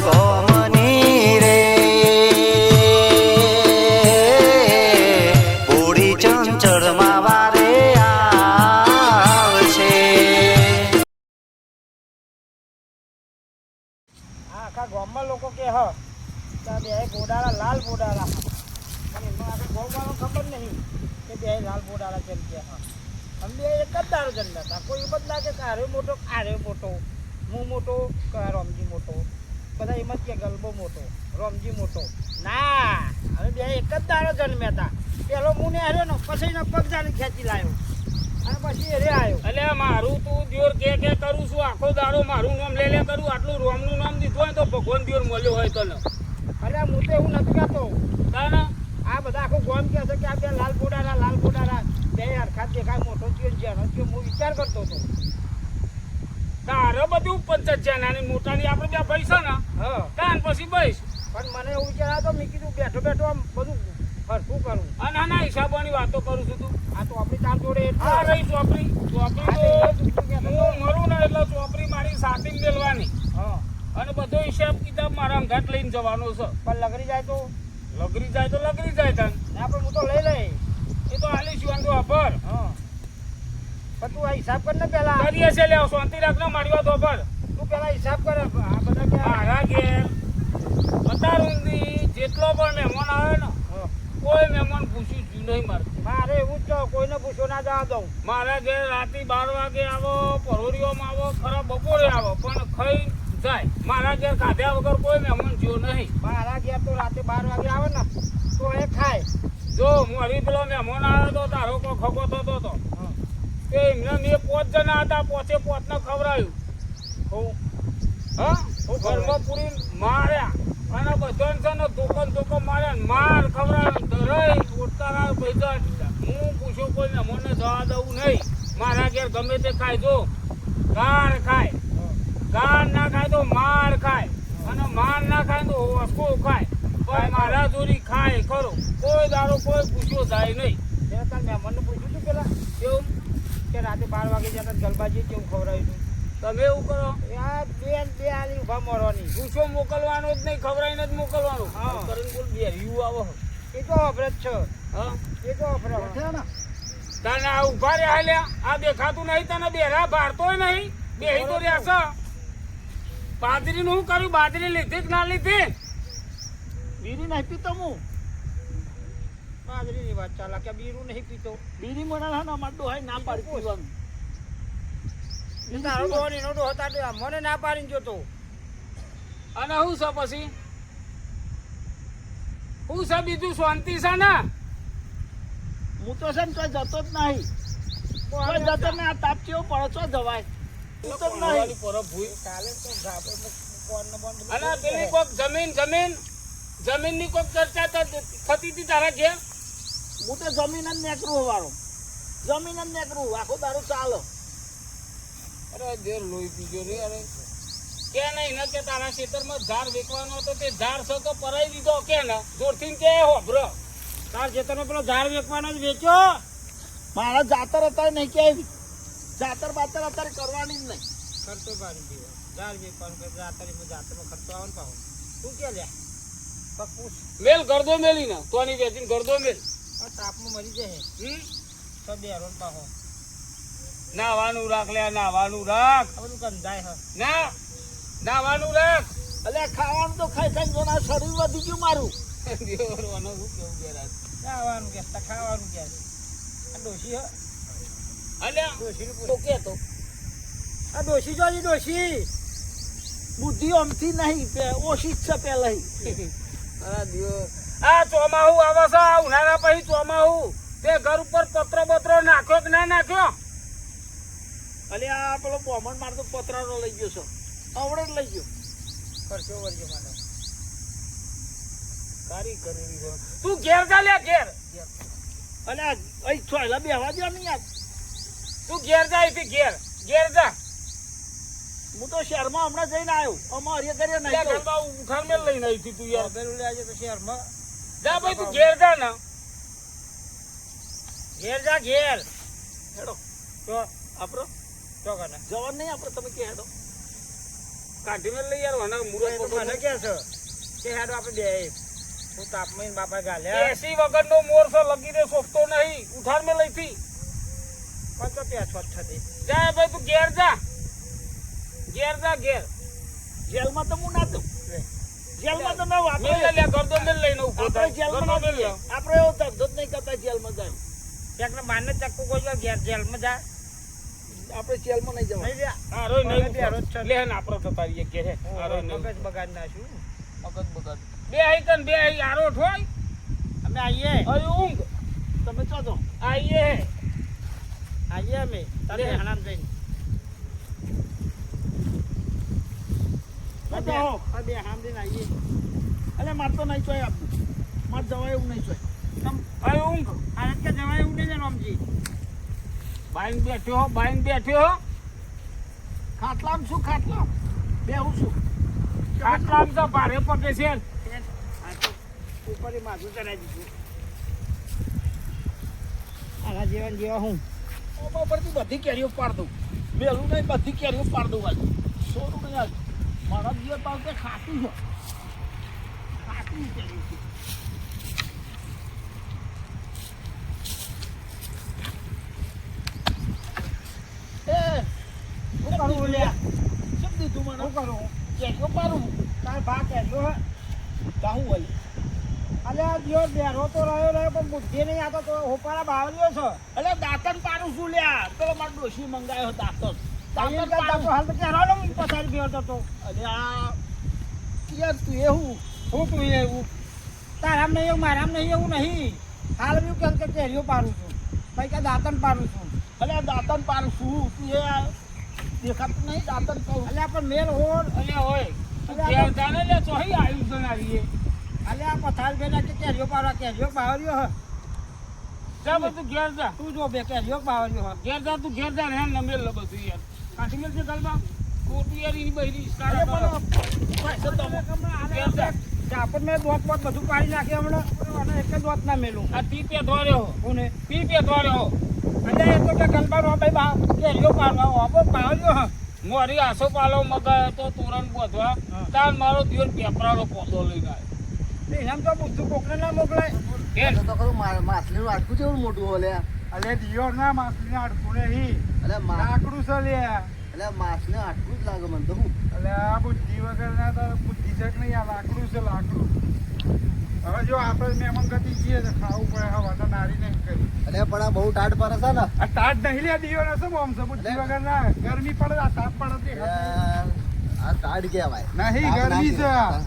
ગોમની રે પૂરી ચંચળમાં વારે આવશે. આખા ગામમાં લોકો કે હ બે ગોડાળા લાલ ગોડાળા પણ એમાં આખા ગામવાળો ખબર નહીં કે બે લાલ ગોડાળા કેમ કે હા અમને એક જ દારૂ જન્મ્યા હતા. કોઈ એમ જ લાગે કે આરે મોટો હું મોટો કે રોમજી મોટો, બધા એમ જ કે ગલબો મોટો રોમજી મોટો. ના, અમે બે એક જ દારૂ જન્મ્યા હતા. પેલો હું ને હાર્યો ને પછી એનો પગ જાણી ખેંચી લાવ્યો અને પછી એરે આવ્યો. એટલે મારું તું દિયોર કે કરું છું આખો દાડો મારું નામ લે કરું. આટલું રોમનું નામ દીધું હોય તો ભગવાન દિયોર મળ્યો હોય તો. અરે હું તો એવું નથી કહેતો. આ બધા આખું ગામ કહે છે કે આ બે લાલ ગોડાળા બે હરખા દેખાય મોટો થયો જેનો થયો. હું વિચાર કરતો હતો તારે બધું પંચાયત છે નાની મોટાની આપણે બે ભાઈ છે ને હા તાન પછી બસ. પણ મને એવું વિચાર આવ્યો મેં કીધું બેઠો આમ બધું હરખું કરું. અને નાના હિસાબોની વાતો કરું છું તું. આ તો આપણી તાર જોડે હા રહી ચોપડી તો હું મરું ને એટલે ચોપડી મારી સાથે મેળવાની. હા અને બધો હિસાબ કિતાબ મારા અંગાટ લઈને જવાનો છે. પણ લગરી જાય તો લગરી જાય તને ના પણ હું તો લઈ લઈ એ તો આલી શું તો અભર. હા પણ તું આ હિસાબ કર ને પેલા કરીએ છે લે શાંતિ રાખને મારી વાત અભર. તું પેલા હિસાબ કર. આ બધા કે મારા ઘેર અત્યાર જેટલો પણ મહેમાન આવે ને કોઈ મહેમાન પૂછ્યું જ નહીં મારતું. મારે એવું જ કહો કોઈને પૂછો ના જવા દઉં. મારા ઘેર રાતે 12 વાગે આવો, પરોરીઓમાં આવો, ખરા બપોરે આવો, પણ ખાઈ જાય. મારા ઘેર ખાધ્યા વગર કોઈ મહેમાન જ્યો નહીં. મારા ઘેર તો રાતે 12 વાગે આવે ને તો એ ખાય. જો મારી પેલો મહેમાન આવ્યો તો તારો કોઈ ખભો થતો હતો તે એમને મેં 5 જણા હતા, 5 ને ખવડાવ્યું. હું ઘરમાં પૂરી માર્યા અને બધાને છે ને ધોકન માર્યા, માર ખવડાવ્યો, ધરાઈ ઉઠતા પૈસા દીધા. હું પૂછ્યું કોઈ મહેમાનને જવા દઉં નહીં. મારા ઘેર ગમે તે ખાય. જો ગાર ખાય, ગાર ના ખાય તો માર ખાય, અને માર ના ખાય તો વસ્કો ખાય. પણ મારા જોડી ખાય ખરો. કોઈ દાડો કોઈ પૂછ્યો જાય નહીં. મહેમાનને પૂછ્યું હતું પેલા કેવું કે રાતે 12 વાગે જતા ગલબાજી કેવું ખવડાવ્યું હતું. તમે એવું કરો આ બે આલી ઉભા મારવાની. પૂછો મોકલવાનો જ નહીં, ખવડાવીને જ મોકલવાનું. હા. કરીને બોલ બે રીવ આવો. એ તો અફરત છે. હા એ તો અફરત છે ને. તને આ ઉભા રહ્યા લ્યા આ દેખાતું નહીં તને. બેરા ભારતોય નહીં, બેહી તો રહ્યા છે. બાજરીનું શું કર્યું? બાજરી લીધી કે ના લીધી? બીડી નહીં પીતો હું. બાજરીની વાત ચાલે કે બીરું નહીં પીતો. બીડી મને અમાર ડોહાઈ ના પાડી પીવાનું. તારો ડોહો એનો ડોહો હતા મને ના પાડીને જોતો. અને શું છે પછી? શું છે બીજું? શાંતિ છે ને? હું તો છે ને તો જતો જ નહીં. કોઈ જતો ને આ તાપ કેવો પડે છો જવાય હું તો જ નહીં. કાલે તો ગાભો કોણ બંધ. અને પેલી કોક જમીનની કોક ચર્ચા થતી હતી તારા ઘેર. હું તો જમીન જ નેકરું વાળો. જમીન જ નેકરું આખો દારૂ ચાલે. અરે દેર લોહી પીજો રે. અરે કે નહીં ને કે તારા ખેતરમાં ઝાડ વેચવાનો હતો તે ઝાડ છે તો પરાઈ દીધો કે ને જોરથી કે હોભરો. તાર ખેતરનો પેલો ઝાડ વેચવાનો જ વેચ્યો. મારા જાતર અત્યારે નહીં કેવી જાતર બાતર અત્યારે કરવાની જ નહીં. ખર્ચો પાડી દીધો. ઝાડ વેચવાનો જાતરમાં ખર્ચો આવે ને પાહો. તું કે લ્યા પપ્પુસ મેલ ગરદો મેલી ને તોની વેચીને ગરદો મેલ. આ તાપમાં મરી જાય. તો બે રોન પાહો નાવાનું રાખ લે, નાવાનું રાખ. આ બધું કંધાય હ. ના નાવાનું રાખ. એટલે ખાવાનું તો ખાઈ ખાઈ જોના શરીર વધી ગયું મારું. દેવરવાનું શું કેવું બેરાજ. ખાવાનું કે ખાવાનું કે આ ડોશી હ. અલ્યા ડોશી તો કેતો આ ડોશી જોજી ડોશી બુદ્ધિ અમથી નહીં ઓછી જ છે પેલા. અરે દિયો આ ચોમાહુ આવે છે. આ ઉનાળા પછી ચોમાહુ તે ઘર ઉપર પત્રો બત્રો નાખ્યો કે ના નાખ્યો? અલે આ પેલો બોમણ મારતો પતરાનો લઈ ગયો છો. આવડે જ લઈ ગયો. ખર્ચો વળજો મને કારી કરેલી છે. તું ઘેર જા લે ઘેર. અને અહીં છોયલા બેહવા દે નહીં યાર. તું ઘેર જા અહીંથી ઘેર જા. હું તો શહેરમાં હમણાં જઈને આવ્યો. અમારે કરીએ નહીં તો. ઉઠાણ મેલ લઈને આવી હતી તું યાર. પેલું લે આજે તો શહેરમાં જા ભાઈ તું ઘેર જા ને. ઘેર જા ઘેર. હેડો તો આપણો તો કને જવાન નહીં આપણે તમે કે હેડો. કાઢી મેલ લઈ યાર મને મુરત તો મને કે છે કે હેડો આપણે બે હું તાપમાં બાપા ગાલ્યા એસી વગરનો મોરસો લગી દે સોફતો નહીં ઉઠાડ મેં લઈથી પણ તો ત્યાં છોટ થતી જા ભાઈ તું ઘેર જા ઘેર જેલમાં તો હું ના દઉં જેલમાં તો ના મેલ આપણે લે ગરદો મેલ લઈને ઉભો આપણે થાય જેલમાં ગરદો ના મેલ જઈએ. આપણે એવો ધંધો જ નહીં કરતા જેલમાં જાય ક્યાંક માને ચક્કુ કોઈ ઘેર જેલમાં જા આપણે જેલમાં નહીં જવા નહીં લ્યા આ રોય મને નહીં ત્યાં રોજ છે. લે ને આપણો થતા રહીએ કે હે આ રોય નહીં મગજ બગાડ નાખ્યું મગજ બગાડ બે આઈ કન બે આઈ આરો ઠોય અમે આવીએ અરે ઊંઘ તમે ચો દો આઈએ આવીએ અમે તારે લે. હણામ જઈને બતાવો. આ બે હામ જઈને આવીએ અલે માર તો નહીં ચોય આપવું માર જવાય એવું નહીં ચોય અરે ઊંઘ આ કે જવાય એવું નહીં ને રામજી બાઈન બેઠ્યો ખાટલામ શું ખાટલામ બેહું છું ખાટલામ તો ભારે પગે છે આ તો ઉપર માથું ચડાવી દીધું આના જેવા હું ઓમાં પરથી બધી કેરીઓ પાડ દઉં મેલું નહીં બધી કેરીઓ પાડ દઉં આજે સોરું નહીં આજે મારા જીવન પાવ કે ખાતું છે ખાતું કેરીઓ છે. એ શું કરું બોલ્યા શું દીધું મને શું કરું કેરીઓ પાડું તાર બા કહેજો હે કાહું હોય અલ્યા દિયો બેરો તો રહ્યો પણ બુદ્ધિ નહીં આતો તો હોપારા બાવલ્યો છે એટલે દાંતન પાડું શું લ્યા પેલો મારો ડોશી મંગાયો દાંતન તારી દાંતન કરતા તો પાડું હાલ તો કહેવાનો હું પથારી ગયો તો અરે આ યાર તું એવું હું તું એવું તારામ નહીં એવું મારામ નહીં એવું નહીં હાલ હું કેમ કે કેરીઓ પાડું છું પછી કે દાંતન પાડું છું અલે આ દાંતન પાડું શું તું એ આ દેખાતું નહીં દાંતન કહું અલ્યા પણ મેલ હોર અલ્યા હોય ઘેર જાને લે ચોહી આવ્યું છે નારીએ અલ્યા પથારી બેના કે કેરીઓ પાડવા કેરીઓ પાવર્યો હ જા બધું ઘેર જા તું જો બે કેરીઓ પાવર્યો હ ઘેર જા તું ઘેર જા ને હેન નમેલ લે બધું યાર કાઢી મેલ છે ગલમાં ખોટી યાર એની બહેરી અરે સ્ટાર્ટ પણ ઘેર જા આપણને દોત બોત બધું પાડી નાખે હમણાં અને એક જ દોત ના મેલું આ તી પે ધોર્યો હું ને તી પે ધોર્યો એટલે એ તો કે ગલબા રો ભાઈ બા કેરીઓ પાડવા આપો પાવર્યો હ મોરી આસો પાલો મગાયો તો તોરણ બોધવા તાર મારો દિવસ પેપરાનો પોદો લઈને આવ્યો એનામ તો બુદ્ધુ કોકને ના મોકલાય કેમ તો ખરું માછલીનું હાડકું કેવું મોટું હોય અલે દિયો ના માછલી ના અડકું નહીં એટલે લાકડું છે લે એટલે માછને હાડકું જ લાગે મને તો હું અલે આ બુદ્ધિ વગર ના તો બુદ્ધિ છે નહીં આ લાકડું છે લાકડું હવે જો આપણે મહેમાન ગતિ જઈએ તો ખાવું પડે હવે તો નારી નહીં કરી એટલે પણ આ બહુ ટાઢ પડે છે ને આ તાટ નહીં લે દિયો ના શું આમ છે બુદ્ધિ વગર ના ગરમી પડે આ તાપ પડે એટલે આ ટાઢ કહેવાય નહીં તાપ ના ગરમી છે કહેવાય.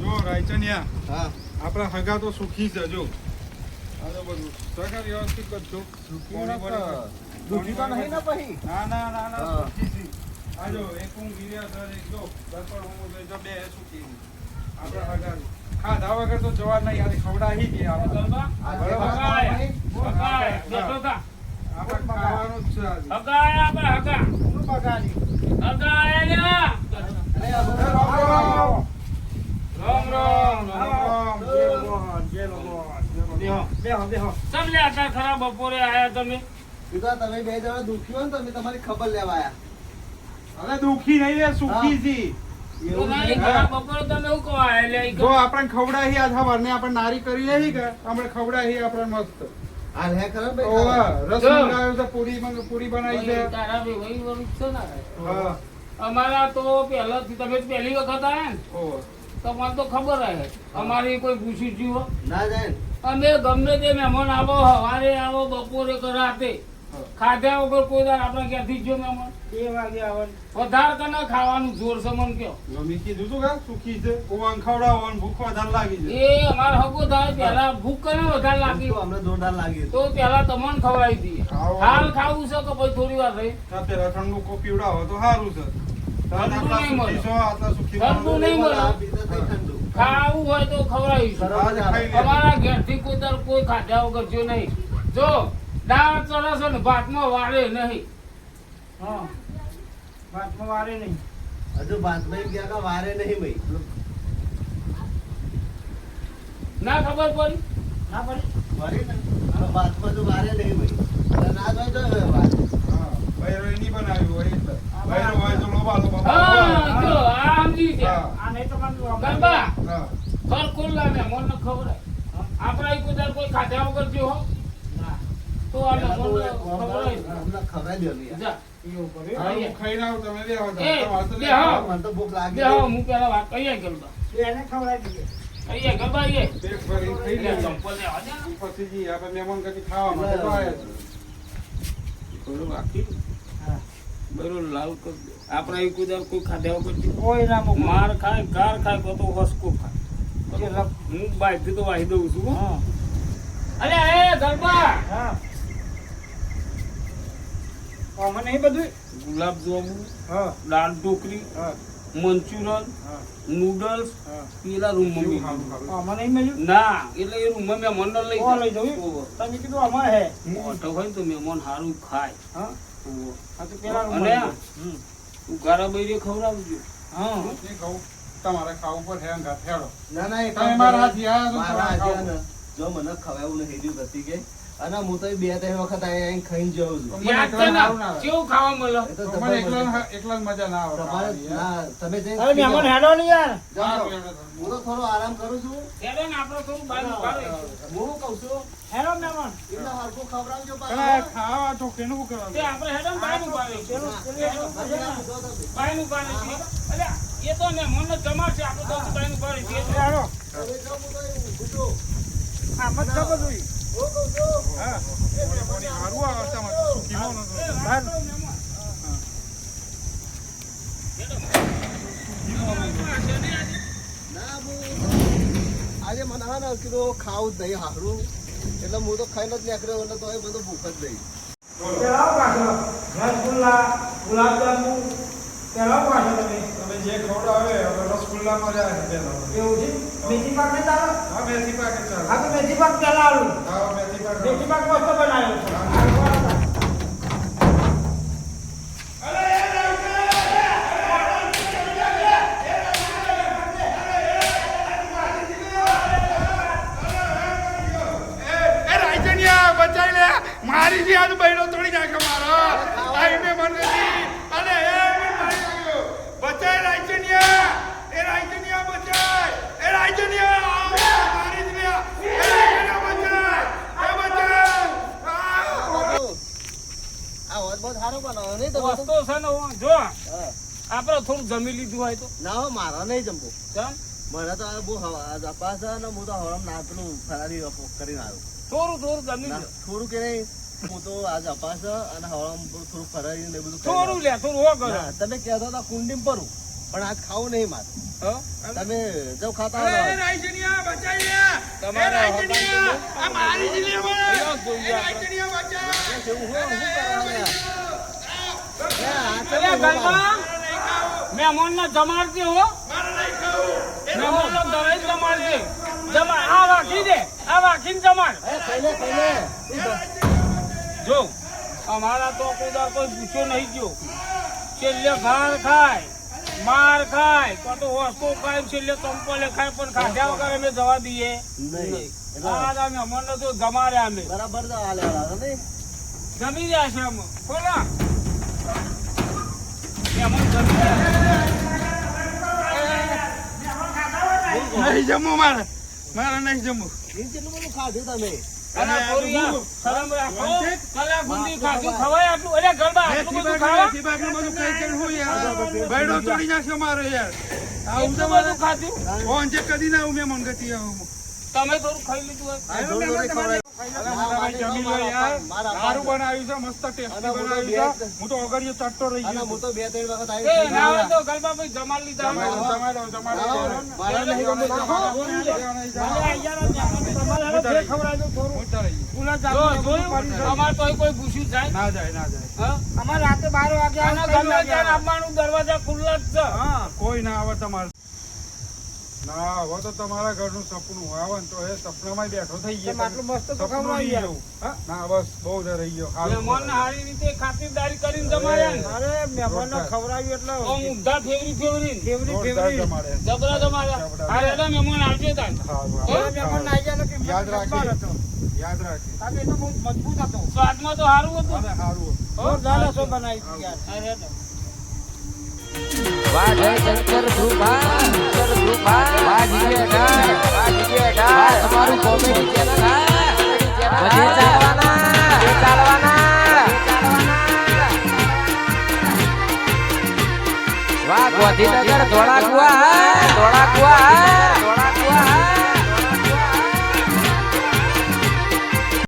જો રાયચનિયા હા આપણા હગા તો સુખી છે જો આ તો બધું સગા વ્યવસ્થિત કરજો દુખી તો નહીં ને પછી ના ના ના ના હા. સુખી છે આ જો એક હું ગીર્યા સર એક જો દર્પણ હું જો બે સુખી છે. આપણા હગા ખાધા વગર તો જવા નહીં યાર ખવડાવી દે આપણે ગલબા બરાબર. હગાય બેઠો થા આપણે ખાવાનું જ છે આજે. હગાય આપણે હગા શું બગાડી હગાય લ્યા રામ રામ. રામ રામ જય ભગવાન, જય ભગવાન, જય ભગવાન. બેહો બેહો સમ લે આટલા ખરા બપોરે આયા તમે એ તો તમે બે જણા દુખી હોય ને તમે તમારી ખબર લેવા આયા હવે દુખી નહીં રે સુખી છે તો એવું ના, નહીં. એ ખરા બપોરે તમે શું કહો આયા લે ઈ જો કહો. આપણે ખવડાવી આ સવારને આપણે નારી કરી લેવી કે આપણે ખવડાવી આપણે મસ્ત હાલ હે ખરા ઓવે, ભાઈ રસ જો. મંગાવ્યો છે પૂરી બનાવી છે તારા બે વહી વરું છે ને હા અમારા તો પહેલાથી તમે તો પહેલી વખત આયા ને ઓવે. તમારે તો ખબર હે અમારી કોઈ પૂછ્યું જીવો ના જાય ને અમે ગમે તે મહેમાન આવો સવારે આવો બપોરે કે રાતે ખાધા વગર કોઈ દાડ આપણે ક્યાંથી જો મહેમાન 2 વાગે આવવાનું વધારે કને ખાવાનું જોર છે મને કયો મમ્મી કીધું તું કે સુખી છે ઓવાન ખવડાવો ને ભૂખ વધારે લાગી છે એ અમારે હગો થાય પહેલા ભૂખ કને વધારે લાગી તો અમને જોરદાર લાગી તો પહેલા તમને ખવડાવી દઈએ ખાવું. હાલ ખાવું છે કે પછી થોડી વાર રહી આ પેલા ઠંડુ કો પીવડાવો તો સારું છે ઠંડુ નહીં મળે. આટલા સુખી ઠંડુ નહીં મળે. આ પીતા થઈ ઠંડુ ખાવું હોય તો ખવડાવીશું આજે ખાઈ લે. અમારા ઘેરથી કોઈ દર કોઈ ખાધા વગર જો નહીં જો દાળ ચડે ને ભાતમાં વાળે નહીં હા ભાતમાં વારે નહીં હજુ ભાતમાં ગયા કે વારે નહીં ભાઈ ના ખબર પડી ના પડી વારે ને આ ભાતમાં તો વારે નહીં ભાઈ એટલે ના જોઈ તો હવે વાત હા બૈરો એની બનાવ્યું હોય એટલે બૈરો હોય તો લોબા લોબા હા ગરબા હા. ઘર ખુલ્લા મહેમાનને ખવડાય. આપણા ઈ કોઈ દાડો કોઈ ખાધા વગર જ્યો હો? તો આ મહેમાનને ખવડાય. હમણાં ખવડાવી દેવાનું યાર. જા. હા, હું ખાઈને આવું, તમે બે આવો. એ, તમારે તો બે લઈ આવો. આવો. મને તો ભૂખ લાગી બે હો, હું પેલા વાત કહીએ ગરબા. એને ખવડાવી દઈએ. કહીએ ગરબા આઈએ. પેટ ભરીને ખાઈ એટલે લેજો. ચંપલ લેવા દે ને. પછી જી આપણે મહેમાન કદી ખાવા માટે તો આયા છે. થોડું રાખી. બરોબર લાલ કરી દે. આપણા ઈ કોઈ દાડો કોઈ ખાધા વગર જ્યો. કોઈ ના મોકલો. માર ખાય ગાર ખાય તો વસ્કો ખાય. હું બાઈકથી તો વાહી દઉં છું હો. હા. અરે એ ગરબા હા. આમાં નહીં બધું? ગુલાબ જાંબુ, હા. દાળ ઢોકળી, હા. મંચુરન, હા. નૂડલ્સ, હા. પેલા રૂમમાં કેવું મેં ખાવું કીધું. ખાવું? આમાં નહીં મળ્યું? ના એટલે એ રૂમમાં મેં મન લઈ ઓ લઈ જવું? ઓહો. તમે કીધું આમાં હે. મોટો હોય ને તો મહેમાન સારું ખાય. હા. ઓહો. આ તો પેલા અને રૂમમાં. તું ગારા બૈરી ખવડાવજો. હા. નહીં ખાવું. તમારે ખાવું પડે હેંગા થેડો. ના ના એક તમે મારા હાથથી આયા છો, મારા તમારે હાથે ખાવું. ને, જો મને ખવાયું નહીં રહ્યું ગતિ કે અને હું તો 2-3 વખત આઈને ખાઈને જઉં છું. મને યાદ છે એકલાને ને સારું ના આવે. કેવું ખાવા મળે? એ તો તો મને એકલા મજા ના આવે તમારે ખાવાની, યાર. ના તમે જઈને હવે મહેમાન હેડો નહીં યાર. જાઓ. હા, હું તો થોડો આરામ કરું છું. હેડો ને આપણે થોડું બહાર નીકળીએ. હું કહું છું હેડો મહેમાન. એટલે હરખું ખવડાવજો પણ પાછું. આ ખાવા તો કેનું કરવાનું? તે આપણે હેડો ને બહાર નીકળીએ. પેલું એટલું ભજી નાખો તો તમે. બહાર નીકળીએ. અલ્યા, એ તો મહેમાનને જમાડશે. આપણે તો બહાર નીકળીએ. હેડો. તમે જાઓ, હું તો અહીં ઊભું છું. આમાં જ ખબર જોઈ. હું કહું છું. હા. પાણી સારું આવે તમારે સુખી મોનો તો. બહાર. ના, હું આજે મને હા ને કીધું ખાવું જ નહીં હારું એટલે હું તો ખાઈને જ નીકળ્યો એટલે તો એ બધું ભૂખ જ નહીં. પેલા પાછળ રસગુલ્લા, ગુલાબજાંબુ પેલા પાછળ તમે તમે જે ખવડાવે હવે રસગુલ્લામાં જાય પેલા. એવું છે મેથી પાક નહીં ચાલો? હા, મેથી પાક જ ચાલે. હા તો મેથી પાક પેલા આલું. હા, મેથી પાક. મેથી પાક મસ્ત બનાવ્યો છે. એ રાયચનિયા બચાઈ લે, મારી થી આજ બૈરો તોડી નાખે મારો. આઈને મને દી. અને એ મને મારી નાખ્યો. બચાય રાયચનિયા. એ રાયચનિયા બચાય. એ રાયચનિયા મારી જ લે. એ રાયચનિયા બચાય. એ બચાય. આ વાત બહુ સારું બનાવો નહીં તમે તો? વસ્તુ છે ને જો હા. આપણે થોડું જમી લીધું હોય તો ના હો, મારા નહીં જમવું. ચાલ મને તો આ બહુ જપાસ છે ને હું તો હવામ ના પેલું ફરારી કરીને આવ્યો. થોડું જમી ના, લે. થોડું કે નહીં હું તો આ જપાસ છે અને હવામ થોડું ફરારી ને બધું થોડું કરીને લે થોડું હો કરો આવ્યો. ના, તમે કહેતા હતા કુંડીમ પરું પણ આજ ખાવું નહીં મારે. હો? તમે જો ખાતા એ હોય રાયચનિયા બચાઈ લે. એ તમારે રાયચનિયા આ મારી જ લે મને. અહીંયા જોઈએ એ આપણે. રાયચનિયા બચાય. તો હું કરવાનું યાર? આ તો અલ્યા હું ગરબા મહેમાનને જમાડજે હો. મારે નહીં ખાવું. મહેમાનને દરેક જમાડજે. આ વાકી દે. આ વાકીને જમાડ. એ ખાઈ લે. જો અમારા તો કોઈ પૂછ્યો નહીં ગયો. છેલ્લે ઘાર ખાય માર ખાય તો વસ્તુ ખાય છેલ્લે ચંપલે ખાય પણ ખાધ્યા વગર અમે જવા દઈએ નહીં. એટલે આ મહેમાનને તો જમાડ્યા અમે બરાબર તો હાલે હાલે નહીં. જમી રહ્યા છે અમે ખોલા મહેમાન જમી રહ્યા નહીં જમવું મારે. મારે નહીં જમવું. ઈન કેટલું બધું ખાધું તમે? અને કોરિયા શરમ રાખો કલા ગુંદી ખાધું ખવાય આટલું અરે ગરબા આટલું બધું ખાવા મેથી પાકનું બધું ખાઈ કરીને હું યાર બૈડો તોડી નાખ્યો મારો યાર. આવું એટલું તમારે બધું ખાધું ફોન ચેક કરી ના આવું મેં મંગતી આવું. તમે થોડું ખાઈ લીધું હોય આ જોડે જોડે ખવડાવ્યું. જમી લો યાર. સારું બનાવ્યું છે, મસ્ત ટેસ્ટી બનાવ્યું છે. હું તો ઓગળીએ ચટતો રહી અને ગયો. હું તો 2-3 વખત એ આવી ના હોય તો ગરબા ભાઈ જમાડ લીધા અમે. જમાડો. મારા નહીં ગમતું. જો જોયું અમાર તો કોઈ પૂછ્યું જાય ના જાય. હા? અમારે રાતે 12 વાગે અને ગમે ત્યારે આવવાનું દરવાજા ખુલ્લા જ છે હા કોઈ ના આવે તમારે. ના હવે તો તમારા ઘરનું સપનું આવે ને તો એ સપનામાં બેઠો થઈ તમે ગયો. આટલું મસ્ત તો સપનું ખવડાવી નહીં યાર. જવું. ના બસ બહુ જ રહી ગયો. સારું. મહેમાનને સારી રીતે ખાતરદારી કરીને જમાડ્યા ને. અરે મહેમાનને ખવડાવ્યું એટલે આમ ઊંધા ફેવરી ફેવરી જોરદાર ફેવરી જમાડે. જબરા જમાડ્યા આ રેડા મહેમાન આવજો તાન સારું, હો? મહેમાન આવી જાય કે યાદ રાખી. હતો યાદ રાખી. કારણ કે એ તો બહુ મજબૂત હતો સ્વાદમાં તો સારું હતું અને સારું. જોરદાર રસો બનાવી હતી યાર આ રેડા. વાઢ શંકર ધ્રુવા વાહ જીજે ડાર વાહ જીજે ડાર તમારું કોમેડી ચેનલ હા બધે ચાલવાના વાહ ગોધીનગર ધોળાકુવા